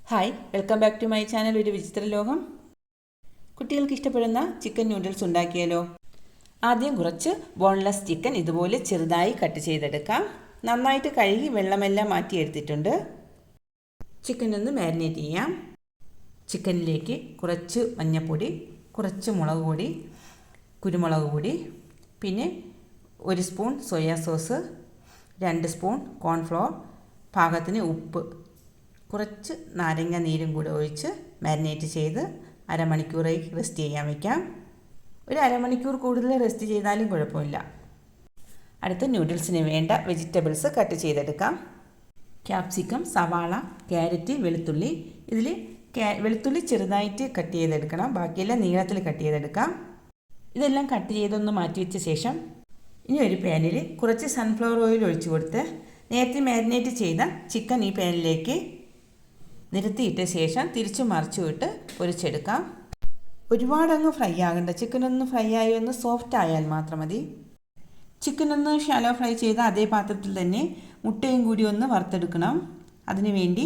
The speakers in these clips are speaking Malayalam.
Hi, welcome back to my channel ഒരു വിചിത്ര ലോകം. കുട്ടികൾക്ക് ഇഷ്ടപ്പെടുന്ന ചിക്കൻ നൂഡിൽസ് ഉണ്ടാക്കിയാലോ? ആദ്യം കുറച്ച് ബോൺലെസ് ചിക്കൻ ഇതുപോലെ ചെറുതായി കട്ട് ചെയ്തെടുക്കാം. നന്നായിട്ട് കഴുകി വെള്ളമെല്ലാം മാറ്റിയെടുത്തിട്ടുണ്ട്. ചിക്കൻ ഒന്ന് മാരിനേറ്റ് ചെയ്യാം. ചിക്കനിലേക്ക് കുറച്ച് മഞ്ഞൾപ്പൊടി, കുറച്ച് മുളക് പൊടി, കുരുമുളക് പൊടി, പിന്നെ 1 spoon soya sauce, 2 spoon cornflour, പാകത്തിന് ഉപ്പ്, കുറച്ച് നാരങ്ങ നീരും കൂടെ ഒഴിച്ച് മാരിനേറ്റ് ചെയ്ത് അരമണിക്കൂറായി റെസ്റ്റ് ചെയ്യാൻ വയ്ക്കാം. ഒരു അരമണിക്കൂർ കൂടുതൽ റെസ്റ്റ് ചെയ്താലും കുഴപ്പമില്ല. അടുത്ത നൂഡിൽസിന് വേണ്ട വെജിറ്റബിൾസ് കട്ട് ചെയ്തെടുക്കാം. ക്യാപ്സിക്കം, സവാള, ക്യാരറ്റ്, വെളുത്തുള്ളി. ഇതിൽ വെളുത്തുള്ളി ചെറുതായിട്ട് കട്ട് ചെയ്തെടുക്കണം, ബാക്കിയെല്ലാം നീളത്തിൽ കട്ട് ചെയ്തെടുക്കാം. ഇതെല്ലാം കട്ട് ചെയ്തൊന്ന് മാറ്റി വെച്ച ശേഷം ഇനി ഒരു പാനിൽ കുറച്ച് സൺഫ്ലവർ ഓയിൽ ഒഴിച്ചു കൊടുത്ത് നേരത്തെ മാരിനേറ്റ് ചെയ്ത ചിക്കൻ ഈ പാനിലേക്ക് നിരത്തിയിട്ട ശേഷം തിരിച്ചു മറിച്ചു വിട്ട് പൊരിച്ചെടുക്കാം. ഒരുപാടങ്ങ് ഫ്രൈ ആകണ്ട, ചിക്കനൊന്ന് ഫ്രൈ ആയി ഒന്ന് സോഫ്റ്റ് ആയാൽ മാത്രം മതി. ചിക്കനൊന്ന് ഷാലോ ഫ്രൈ ചെയ്ത അതേ പാത്രത്തിൽ തന്നെ മുട്ടയും കൂടി ഒന്ന് വറുത്തെടുക്കണം. അതിനുവേണ്ടി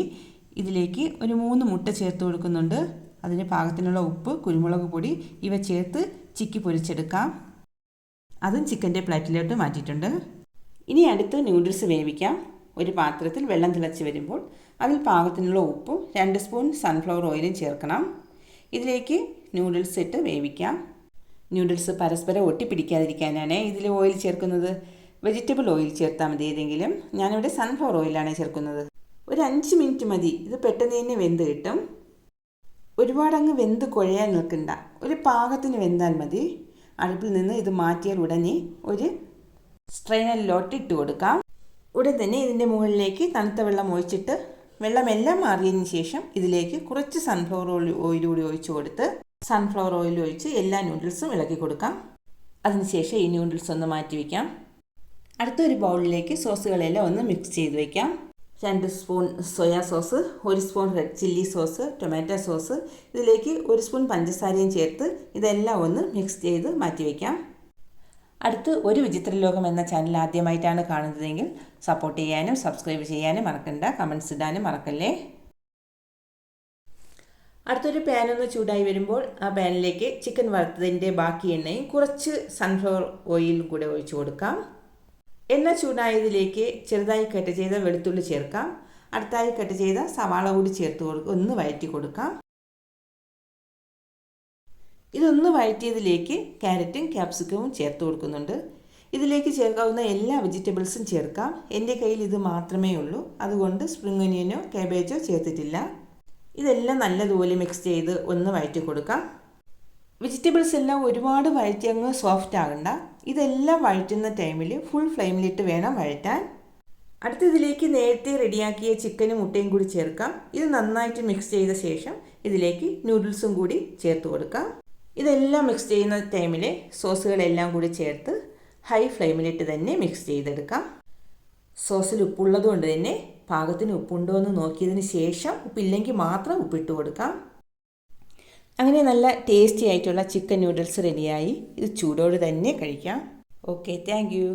ഇതിലേക്ക് ഒരു 3 മുട്ട ചേർത്ത് കൊടുക്കുന്നുണ്ട്. അതിന് പാകത്തിനുള്ള ഉപ്പ്, കുരുമുളക് പൊടി ഇവ ചേർത്ത് ചിക്കി പൊരിച്ചെടുക്കാം. അതും ചിക്കൻ്റെ പ്ലേറ്റിലോട്ട് മാറ്റിയിട്ടുണ്ട്. ഇനി അടുത്ത് നൂഡിൽസ് വേവിക്കാം. ഒരു പാത്രത്തിൽ വെള്ളം തിളച്ച് വരുമ്പോൾ അതിൽ പാകത്തിനുള്ള ഉപ്പും 2 സ്പൂൺ സൺഫ്ലവർ ഓയിലും ചേർക്കണം. ഇതിലേക്ക് നൂഡിൽസ് ഇട്ട് വേവിക്കാം. നൂഡിൽസ് പരസ്പരം ഒട്ടിപ്പിടിക്കാതിരിക്കാനാണ് ഇതിൽ ഓയിൽ ചേർക്കുന്നത്. വെജിറ്റബിൾ ഓയിൽ ചേർത്താൽ മതി ഏതെങ്കിലും. ഞാനിവിടെ സൺഫ്ലവർ ഓയിലാണ് ചേർക്കുന്നത്. ഒരു 5 മിനിറ്റ് മതി, ഇത് പെട്ടെന്ന് തന്നെ വെന്ത് കിട്ടും. ഒരുപാടങ്ങ് വെന്ത് കുഴയാൻ നിൽക്കണ്ട, ഒരു പാകത്തിന് വെന്താൽ മതി. അടുപ്പിൽ നിന്ന് ഇത് മാറ്റിയാൽ ഉടനെ ഒരു സ്ട്രെയിനറിലോട്ട് ഇട്ട് കൊടുക്കാം. ഉടൻ തന്നെ ഇതിൻ്റെ മുകളിലേക്ക് തണുത്ത വെള്ളം ഒഴിച്ചിട്ട് വെള്ളമെല്ലാം മാറിയതിന് ശേഷം ഇതിലേക്ക് കുറച്ച് സൺഫ്ലവർ ഓയിൽ കൂടി ഒഴിച്ചു കൊടുത്ത് സൺഫ്ലവർ ഓയിൽ ഒഴിച്ച് എല്ലാ നൂഡിൽസും ഇളക്കി കൊടുക്കാം. അതിനുശേഷം ഈ നൂഡിൽസ് ഒന്ന് മാറ്റി വയ്ക്കാം. അടുത്തൊരു ബൗളിലേക്ക് സോസുകളെല്ലാം ഒന്ന് മിക്സ് ചെയ്ത് വയ്ക്കാം. 2 spoon soya sauce, 1 spoon red chilli sauce, tomato sauce, ഇതിലേക്ക് 1 സ്പൂൺ പഞ്ചസാരയും ചേർത്ത് ഇതെല്ലാം ഒന്ന് മിക്സ് ചെയ്ത് മാറ്റി വയ്ക്കാം. അടുത്ത് ഒരു വിചിത്ര ലോകം എന്ന ചാനൽ ആദ്യമായിട്ടാണ് കാണുന്നതെങ്കിൽ സപ്പോർട്ട് ചെയ്യാനും സബ്സ്ക്രൈബ് ചെയ്യാനും മറക്കണ്ട. കമൻറ്റ്സ് ഇടാനും മറക്കല്ലേ. അടുത്തൊരു പാനൊന്ന് ചൂടായി വരുമ്പോൾ ആ പാനിലേക്ക് ചിക്കൻ വറുത്തതിൻ്റെ ബാക്കി എണ്ണയും കുറച്ച് സൺഫ്ലവർ ഓയിലും കൂടെ ഒഴിച്ചു കൊടുക്കാം. എണ്ണ ചൂടായതിലേക്ക് ചെറുതായി കട്ട് ചെയ്ത വെളുത്തുള്ളി ചേർക്കാം. അടുത്തായി കട്ട് ചെയ്ത സവാള കൂടി ചേർത്ത് ഒന്ന് വഴറ്റി കൊടുക്കാം. ഇതൊന്ന് വഴറ്റിയതിലേക്ക് ക്യാരറ്റും ക്യാപ്സിക്കവും ചേർത്ത് കൊടുക്കുന്നുണ്ട്. ഇതിലേക്ക് ചേർക്കാവുന്ന എല്ലാ വെജിറ്റബിൾസും ചേർക്കാം. എൻ്റെ കയ്യിൽ ഇത് മാത്രമേ ഉള്ളൂ, അതുകൊണ്ട് സ്പ്രിംഗ് ഒനിയനോ കാബേജോ ചേർത്തിട്ടില്ല. ഇതെല്ലാം നല്ലതുപോലെ മിക്സ് ചെയ്ത് ഒന്ന് വഴറ്റി കൊടുക്കാം. വെജിറ്റബിൾസ് എല്ലാം ഒരുപാട് വഴറ്റി അങ്ങ് സോഫ്റ്റ് ആകണ്ട. ഇതെല്ലാം വഴറ്റുന്ന ടൈമിൽ ഫുൾ ഫ്ലെയിമിലിട്ട് വേണം വഴറ്റാൻ. അടുത്തതിലേക്ക് നേരത്തെ റെഡിയാക്കിയ ചിക്കനും മുട്ടയും കൂടി ചേർക്കാം. ഇത് നന്നായിട്ട് മിക്സ് ചെയ്ത ശേഷം ഇതിലേക്ക് നൂഡിൽസും കൂടി ചേർത്ത് കൊടുക്കാം. ഇതെല്ലാം മിക്സ് ചെയ്യുന്ന ടൈമിൽ സോസുകളെല്ലാം കൂടി ചേർത്ത് ഹൈ ഫ്ലെയിമിലിട്ട് തന്നെ മിക്സ് ചെയ്തെടുക്കാം. സോസിൽ ഉപ്പുള്ളത് കൊണ്ട് തന്നെ പാകത്തിന് ഉപ്പുണ്ടോ എന്ന് നോക്കിയതിന് ശേഷം ഉപ്പില്ലെങ്കിൽ മാത്രം ഉപ്പിട്ട് കൊടുക്കാം. അങ്ങനെ നല്ല ടേസ്റ്റി ആയിട്ടുള്ള ചിക്കൻ നൂഡിൽസ് റെഡിയായി. ഇത് ചൂടോട് തന്നെ കഴിക്കാം. Okay, thank you.